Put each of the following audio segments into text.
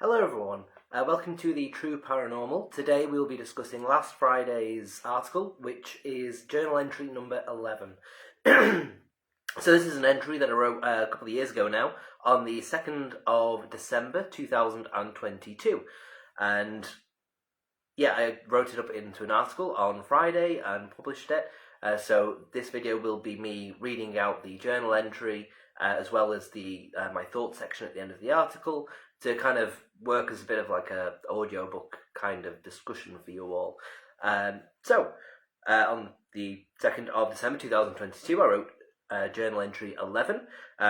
Hello everyone, welcome to the True Paranormal. Today we'll be discussing last Friday's article, which is journal entry number 11. So this is an entry that I wrote a couple of years ago now, on the 2nd of December 2022. And yeah, I wrote it up into an article on Friday and published it. So this video will be me reading out the journal entry, as well as the my thoughts section at the end of the article, to kind of work as a bit of like a audiobook kind of discussion for you all. On the 2nd of December 2022, I wrote journal entry 11,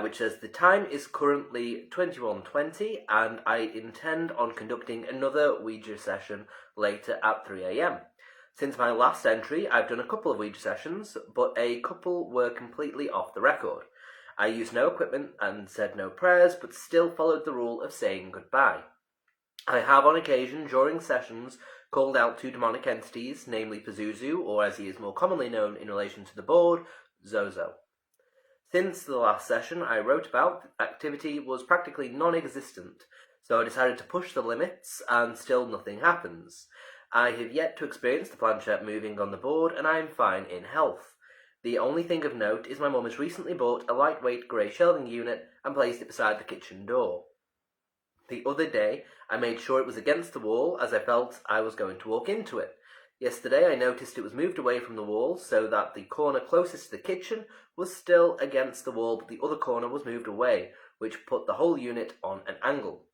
which says the time is currently 21:20 and I intend on conducting another Ouija session later at 3 a.m. Since my last entry, I've done a couple of Ouija sessions, but a couple were completely off the record. I used no equipment and said no prayers, but still followed the rule of saying goodbye. I have on occasion, during sessions, called out to demonic entities, namely Pazuzu, or as he is more commonly known in relation to the board, Zozo. Since the last session I wrote about, activity was practically non-existent, so I decided to push the limits, and still nothing happens. I have yet to experience the planchette moving on the board, and I am fine in health. The only thing of note is my mum has recently bought a lightweight grey shelving unit and placed it beside the kitchen door. The other day, I made sure it was against the wall, as I felt I was going to walk into it. Yesterday, I noticed it was moved away from the wall, so that the corner closest to the kitchen was still against the wall, but the other corner was moved away, which put the whole unit on an angle.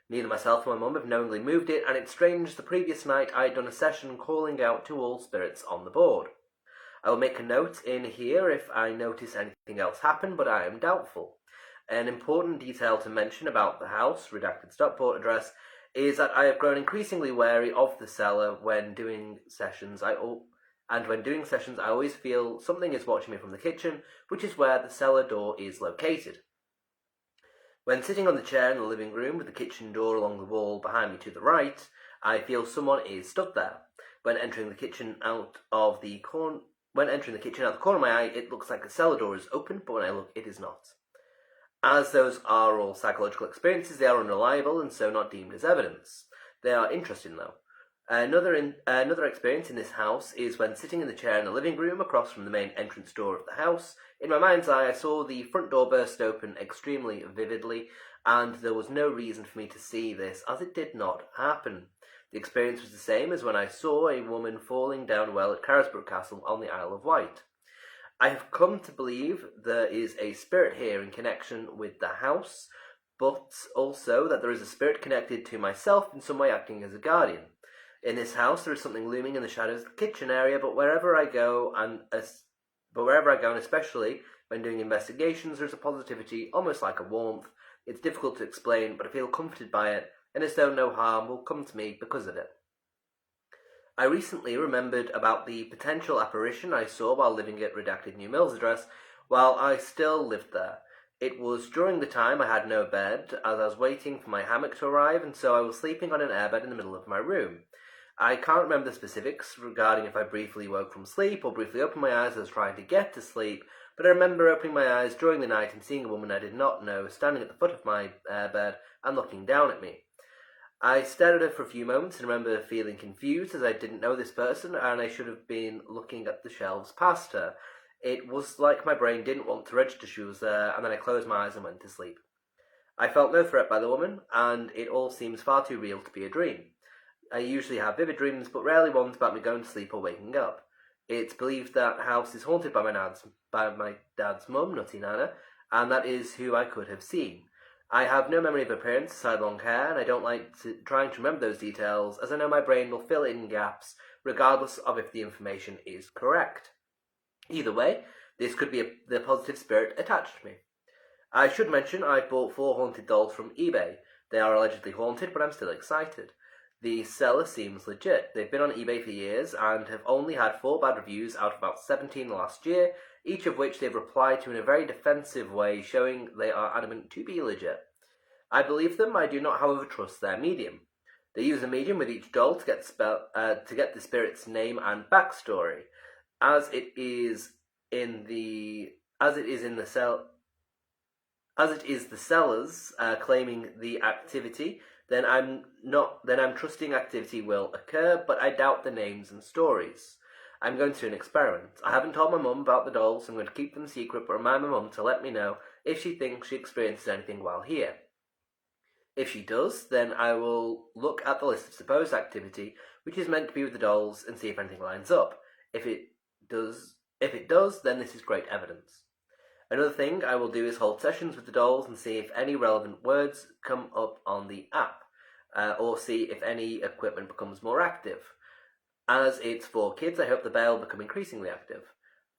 Neither myself nor my mum have knowingly moved it, and it's strange the previous night I had done a session calling out to all spirits on the board. I will make a note in here if I notice anything else happen, but I am doubtful. An important detail to mention about the house, redacted Stockport address, is that I have grown increasingly wary of the cellar when doing sessions. I always feel something is watching me from the kitchen, which is where the cellar door is located. When sitting on the chair in the living room with the kitchen door along the wall behind me to the right, I feel someone is stood there. When entering the kitchen out the corner of my eye, it looks like the cellar door is open, but when I look, it is not. As those are all psychological experiences, they are unreliable and so not deemed as evidence. They are interesting though. Another experience in this house is when sitting in the chair in the living room across from the main entrance door of the house. In my mind's eye, I saw the front door burst open extremely vividly, and there was no reason for me to see this, as it did not happen. The experience was the same as when I saw a woman falling down a well at Carisbrooke Castle on the Isle of Wight. I have come to believe there is a spirit here in connection with the house, but also that there is a spirit connected to myself in some way acting as a guardian. In this house there is something looming in the shadows of the kitchen area, but wherever I go, and especially when doing investigations, there's a positivity, almost like a warmth. It's difficult to explain, but I feel comforted by it, and as though no harm will come to me because of it. I recently remembered about the potential apparition I saw while living at redacted New Mills address while I still lived there. It was during the time I had no bed, as I was waiting for my hammock to arrive, and so I was sleeping on an airbed in the middle of my room. I can't remember the specifics regarding if I briefly woke from sleep or briefly opened my eyes as I was trying to get to sleep, but I remember opening my eyes during the night and seeing a woman I did not know standing at the foot of my bed and looking down at me. I stared at her for a few moments and remember feeling confused, as I didn't know this person and I should have been looking at the shelves past her. It was like my brain didn't want to register she was there, and then I closed my eyes and went to sleep. I felt no threat by the woman, and it all seems far too real to be a dream. I usually have vivid dreams, but rarely ones about me going to sleep or waking up. It's believed that house is haunted by my dad's mum, Nutty Nana, and that is who I could have seen. I have no memory of her appearance aside long hair, and I don't like trying to remember those details, as I know my brain will fill in gaps, regardless of if the information is correct. Either way, this could be the positive spirit attached to me. I should mention I've bought 4 haunted dolls from eBay. They are allegedly haunted, but I'm still excited. The seller seems legit. They've been on eBay for years and have only had 4 bad reviews out of about 17 last year, each of which they've replied to in a very defensive way, showing they are adamant to be legit. I believe them. I do not, however, trust their medium. They use a medium with each doll to get the spirit's name and backstory. As it is the sellers claiming the activity, then I'm trusting activity will occur, but I doubt the names and stories. I'm going to do an experiment. I haven't told my mum about the dolls, so I'm going to keep them secret, but remind my mum to let me know if she thinks she experiences anything while here. If she does, then I will look at the list of supposed activity, which is meant to be with the dolls, and see if anything lines up. If it does, then this is great evidence. Another thing I will do is hold sessions with the dolls and see if any relevant words come up on the app, or see if any equipment becomes more active. As it's for kids, I hope the bear will become increasingly active.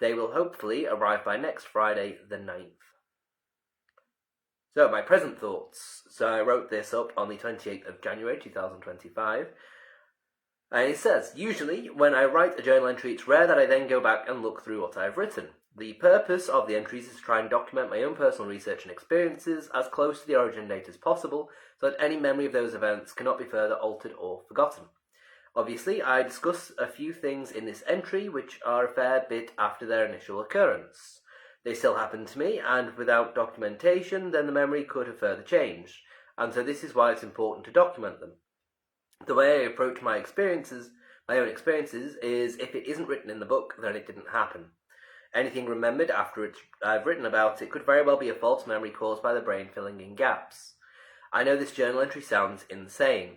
They will hopefully arrive by next Friday, the 9th. So, my present thoughts. So, I wrote this up on the 28th of January 2025. And it says, usually, when I write a journal entry, it's rare that I then go back and look through what I've written. The purpose of the entries is to try and document my own personal research and experiences as close to the origin date as possible, so that any memory of those events cannot be further altered or forgotten. Obviously, I discuss a few things in this entry which are a fair bit after their initial occurrence. They still happen to me, and without documentation, then the memory could have further changed, and so this is why it's important to document them. The way I approach my own experiences, is if it isn't written in the book, then it didn't happen. Anything remembered after I've written about it could very well be a false memory caused by the brain filling in gaps. I know this journal entry sounds insane.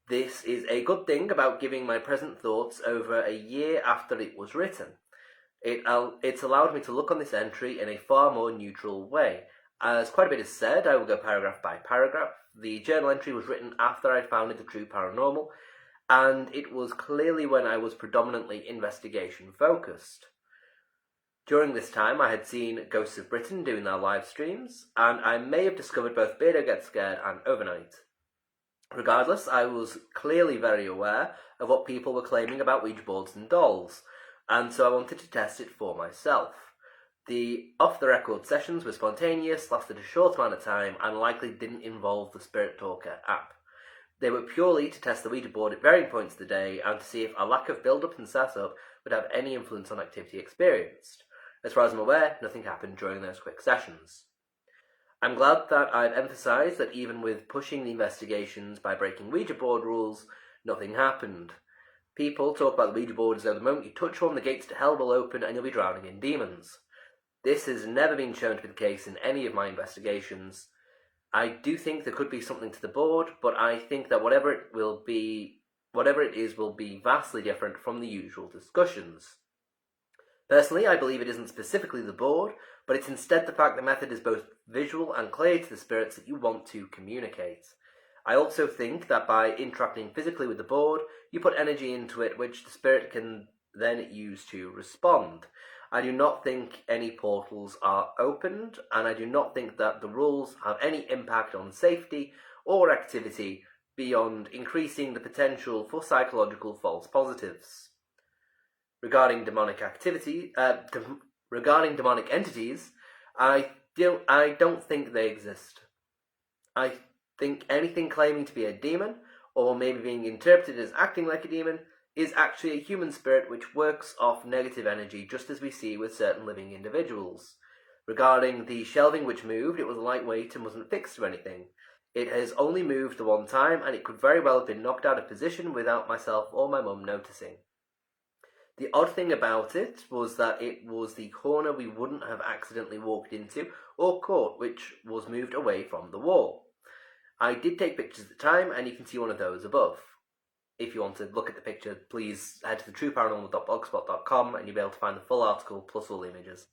This is a good thing about giving my present thoughts over a year after it was written. It's allowed me to look on this entry in a far more neutral way. As quite a bit is said, I will go paragraph by paragraph. The journal entry was written after I founded the True Paranormal, and it was clearly when I was predominantly investigation focused. During this time, I had seen Ghosts of Britain doing their live streams, and I may have discovered both Beardo Gets Scared and Overnight. Regardless, I was clearly very aware of what people were claiming about Ouija boards and dolls, and so I wanted to test it for myself. The off-the-record sessions were spontaneous, lasted a short amount of time, and likely didn't involve the Spirit Talker app. They were purely to test the Ouija board at varying points of the day and to see if a lack of build-up and setup would have any influence on activity experienced. As far as I'm aware, nothing happened during those quick sessions. I'm glad that I've emphasised that even with pushing the investigations by breaking Ouija board rules, nothing happened. People talk about the Ouija board as though the moment you touch one, the gates to hell will open and you'll be drowning in demons. This has never been shown to be the case in any of my investigations. I do think there could be something to the board, but I think that whatever it is will be vastly different from the usual discussions. Personally, I believe it isn't specifically the board, but it's instead the fact the method is both visual and clear to the spirits that you want to communicate. I also think that by interacting physically with the board, you put energy into it which the spirit can then use to respond. I do not think any portals are opened, and I do not think that the rules have any impact on safety or activity beyond increasing the potential for psychological false positives. Regarding demonic entities, I don't think they exist. I think anything claiming to be a demon, or maybe being interpreted as acting like a demon, is actually a human spirit which works off negative energy, just as we see with certain living individuals. Regarding the shelving which moved, it was lightweight and wasn't fixed to anything. It has only moved the one time, and it could very well have been knocked out of position without myself or my mum noticing. The odd thing about it was that it was the corner we wouldn't have accidentally walked into or caught, which was moved away from the wall. I did take pictures at the time, and you can see one of those above. If you want to look at the picture, please head to thetrueparanormal.blogspot.com and you'll be able to find the full article plus all the images.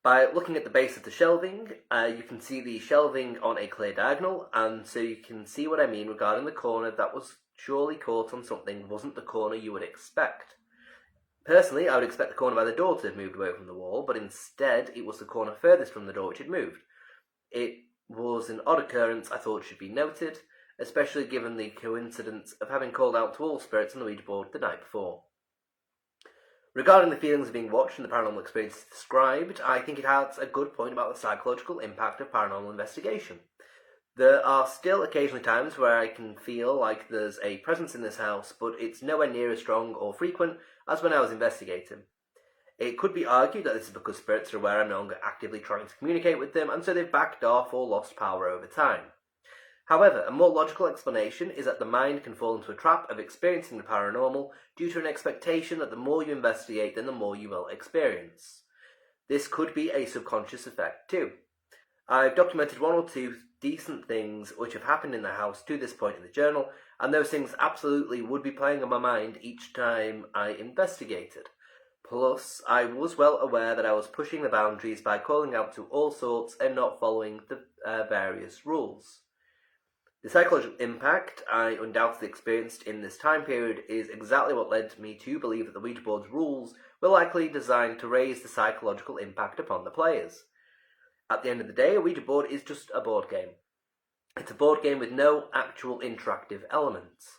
By looking at the base of the shelving, you can see the shelving on a clear diagonal, and so you can see what I mean regarding the corner that was surely caught on something wasn't the corner you would expect. Personally, I would expect the corner by the door to have moved away from the wall, but instead it was the corner furthest from the door which had moved. It was an odd occurrence I thought should be noted, especially given the coincidence of having called out to all spirits on the Ouija board the night before. Regarding the feelings of being watched and the paranormal experiences described, I think it has a good point about the psychological impact of paranormal investigation. There are still occasionally times where I can feel like there's a presence in this house, but it's nowhere near as strong or frequent as when I was investigating. It could be argued that this is because spirits are aware I'm no longer actively trying to communicate with them, and so they've backed off or lost power over time. However, a more logical explanation is that the mind can fall into a trap of experiencing the paranormal due to an expectation that the more you investigate, then the more you will experience. This could be a subconscious effect too. I've documented one or two decent things which have happened in the house to this point in the journal, and those things absolutely would be playing on my mind each time I investigated. Plus, I was well aware that I was pushing the boundaries by calling out to all sorts and not following the various rules. The psychological impact I undoubtedly experienced in this time period is exactly what led me to believe that the Ouija board's rules were likely designed to raise the psychological impact upon the players. At the end of the day, a Ouija board is just a board game. It's a board game with no actual interactive elements.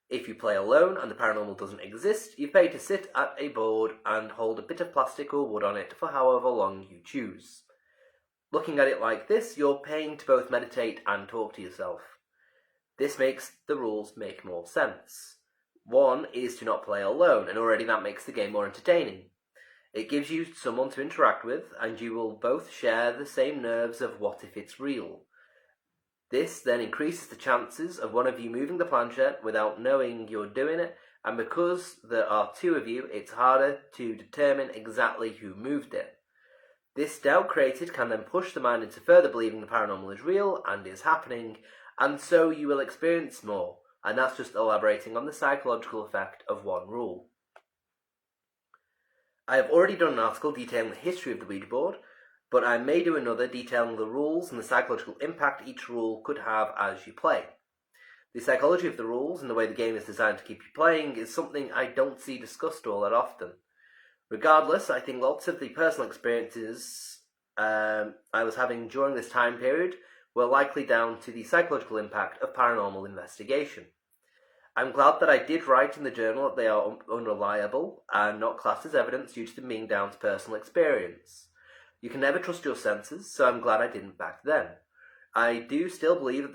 If you play alone and the paranormal doesn't exist, you pay to sit at a board and hold a bit of plastic or wood on it for however long you choose. Looking at it like this, you're paying to both meditate and talk to yourself. This makes the rules make more sense. One is to not play alone, and already that makes the game more entertaining. It gives you someone to interact with, and you will both share the same nerves of what if it's real. This then increases the chances of one of you moving the planchette without knowing you're doing it, and because there are two of you, it's harder to determine exactly who moved it. This doubt created can then push the mind into further believing the paranormal is real and is happening, and so you will experience more, and that's just elaborating on the psychological effect of one rule. I have already done an article detailing the history of the Ouija board, but I may do another detailing the rules and the psychological impact each rule could have as you play. The psychology of the rules and the way the game is designed to keep you playing is something I don't see discussed all that often. Regardless, I think lots of the personal experiences I was having during this time period were likely down to the psychological impact of paranormal investigation. I'm glad that I did write in the journal that they are unreliable and not classed as evidence due to them being down to personal experience. You can never trust your senses, so I'm glad I didn't back then. I do still believe that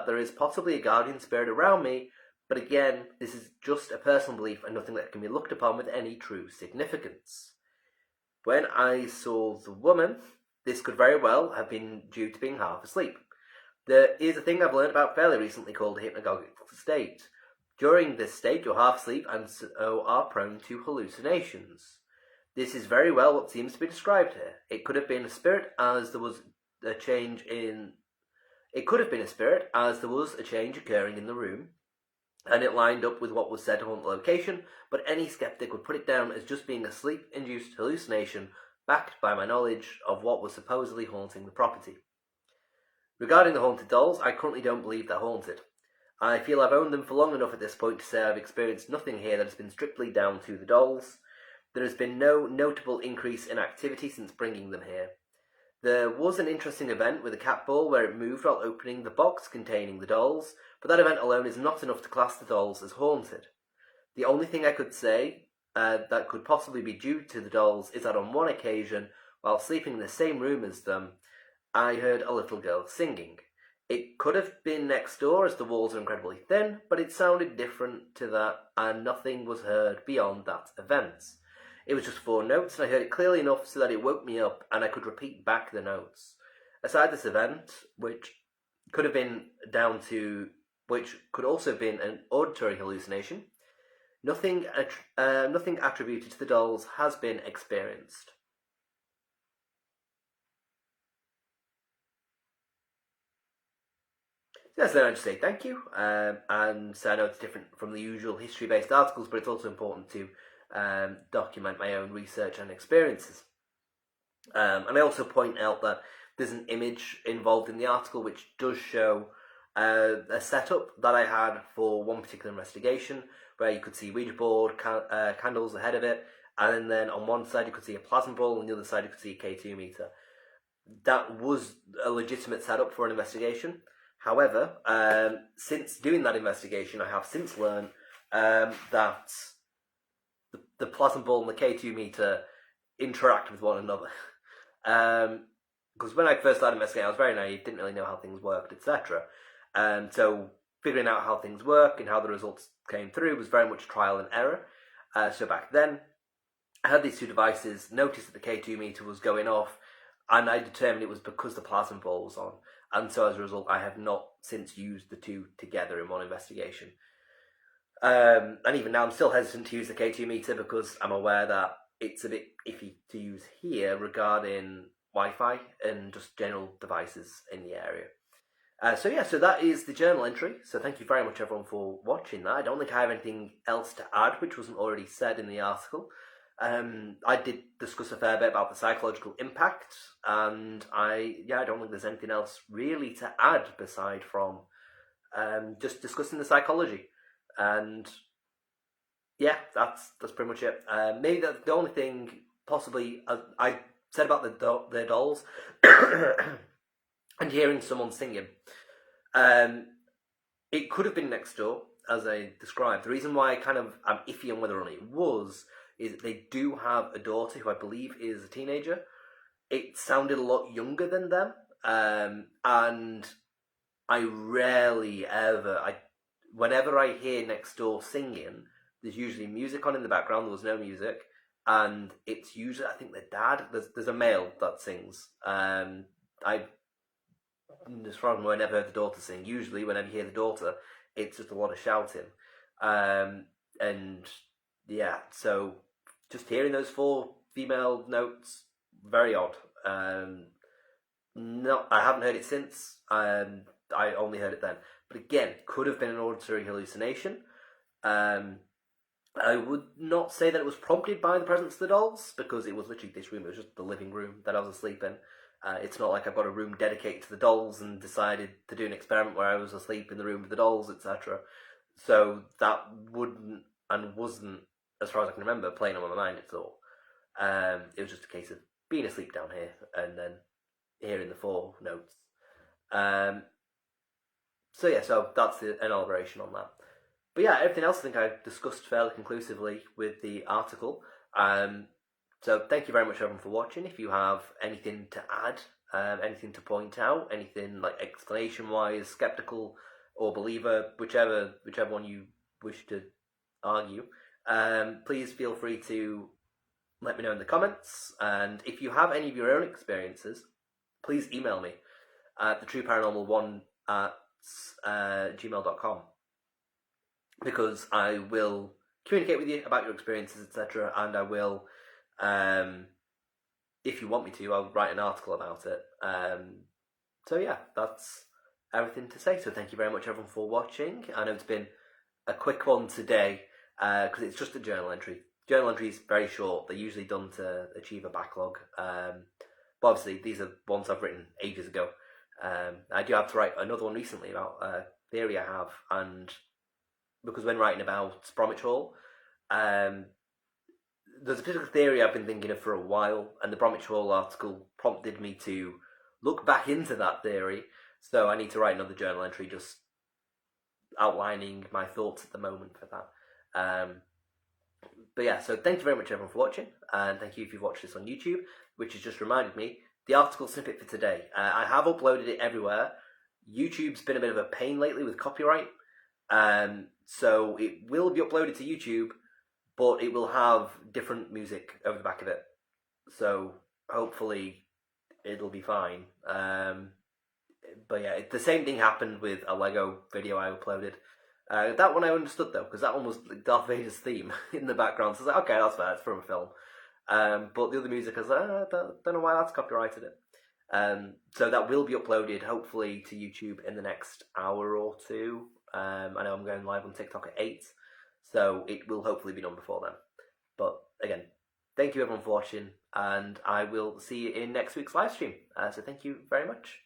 there is possibly a guardian spirit around me, but again, this is just a personal belief and nothing that can be looked upon with any true significance. When I saw the woman, this could very well have been due to being half asleep. There is a thing I've learned about fairly recently called a hypnagogic state. During this state, you're half asleep and so are prone to hallucinations. This is very well what seems to be described here. It could have been a spirit as there was a change occurring in the room, and it lined up with what was said to haunt the location, but any skeptic would put it down as just being a sleep-induced hallucination backed by my knowledge of what was supposedly haunting the property. Regarding the haunted dolls, I currently don't believe they're haunted. I feel I've owned them for long enough at this point to say I've experienced nothing here that has been strictly down to the dolls. There has been no notable increase in activity since bringing them here. There was an interesting event with a cat ball where it moved while opening the box containing the dolls, but that event alone is not enough to class the dolls as haunted. The only thing I could say that could possibly be due to the dolls is that on one occasion, while sleeping in the same room as them, I heard a little girl singing. It could have been next door as the walls are incredibly thin, but it sounded different to that and nothing was heard beyond that event. It was just 4 notes and I heard it clearly enough so that it woke me up and I could repeat back the notes. Aside this event, which could also have been an auditory hallucination, nothing attributed to the dolls has been experienced. Yes, then I just say thank you, and so I know it's different from the usual history-based articles, but it's also important to document my own research and experiences. And I also point out that there's an image involved in the article which does show a setup that I had for one particular investigation, where you could see Ouija board, candles ahead of it, and then on one side you could see a plasma ball, and on the other side you could see a K2 meter. That was a legitimate setup for an investigation. However, since doing that investigation, I have since learned that the plasma ball and the K2 meter interact with one another. Because when I first started investigating, I was very naive, didn't really know how things worked, etc. So figuring out how things work and how the results came through was very much trial and error. So back then, I had these 2 devices, noticed that the K2 meter was going off, and I determined it was because the plasma ball was on, and so as a result, I have not since used the two together in one investigation. And even now, I'm still hesitant to use the K2 meter because I'm aware that it's a bit iffy to use here regarding Wi-Fi and just general devices in the area. So that is the journal entry. So thank you very much, everyone, for watching that. I don't think I have anything else to add, which wasn't already said in the article. I did discuss a fair bit about the psychological impact, and I don't think there's anything else really to add beside from just discussing the psychology. And yeah, that's pretty much it. Maybe the only thing possibly I said about the dolls and hearing someone singing. It could have been next door, as I described. The reason why I'm iffy on whether or not it was is that they do have a daughter who I believe is a teenager. It sounded a lot younger than them, and I rarely ever. Whenever I hear next door singing, there's usually music on in the background. There was no music, and it's usually, I think, the dad. There's a male that sings. I just from whenever I heard the daughter sing. Usually, whenever you hear the daughter, it's just a lot of shouting, and yeah. So just hearing those four female notes, very odd. No, I haven't heard it since. I only heard it then. But again, could have been an auditory hallucination. I would not say that it was prompted by the presence of the dolls, because it was literally this room. It was just the living room that I was asleep in. It's not like I've got a room dedicated to the dolls and decided to do an experiment where I was asleep in the room with the dolls, etc. So that wouldn't and wasn't, as far as I can remember, playing on my mind at all. It was just a case of being asleep down here and then hearing the four notes. So that's an elaboration on that. But yeah, everything else I think I discussed fairly conclusively with the article. So thank you very much, everyone, for watching. If you have anything to add, anything to point out, anything like explanation-wise, skeptical or believer, whichever one you wish to argue, please feel free to let me know in the comments. And if you have any of your own experiences, please email me at thetrueparanormal1 at gmail.com, because I will communicate with you about your experiences, etc. And I will, if you want me to, I'll write an article about it. So yeah, that's everything to say. So thank you very much, everyone, for watching. I know it's been a quick one today, because it's just a journal entry. Journal entry is very short. They're usually done to achieve a backlog. But obviously, these are ones I've written ages ago. I do have to write another one recently about a theory I have, and because when writing about Bromwich Hall, there's a particular theory I've been thinking of for a while, and the Bromwich Hall article prompted me to look back into that theory, so I need to write another journal entry just outlining my thoughts at the moment for that. But yeah, so thank you very much, everyone, for watching, and thank you if you've watched this on YouTube, which has just reminded me, the article snippet for today. I have uploaded it everywhere. YouTube's been a bit of a pain lately with copyright, so it will be uploaded to YouTube, but it will have different music over the back of it. So hopefully it'll be fine. But yeah, the same thing happened with a Lego video I uploaded. That one I understood though, because that one was Darth Vader's theme in the background. So I was like, okay, that's fair, it's from a film. But the other music, I was like, I don't know why that's copyrighted it. So that will be uploaded hopefully to YouTube in the next hour or two. I know I'm going live on TikTok at 8, so it will hopefully be done before then. But again, thank you everyone for watching, and I will see you in next week's live stream. So thank you very much.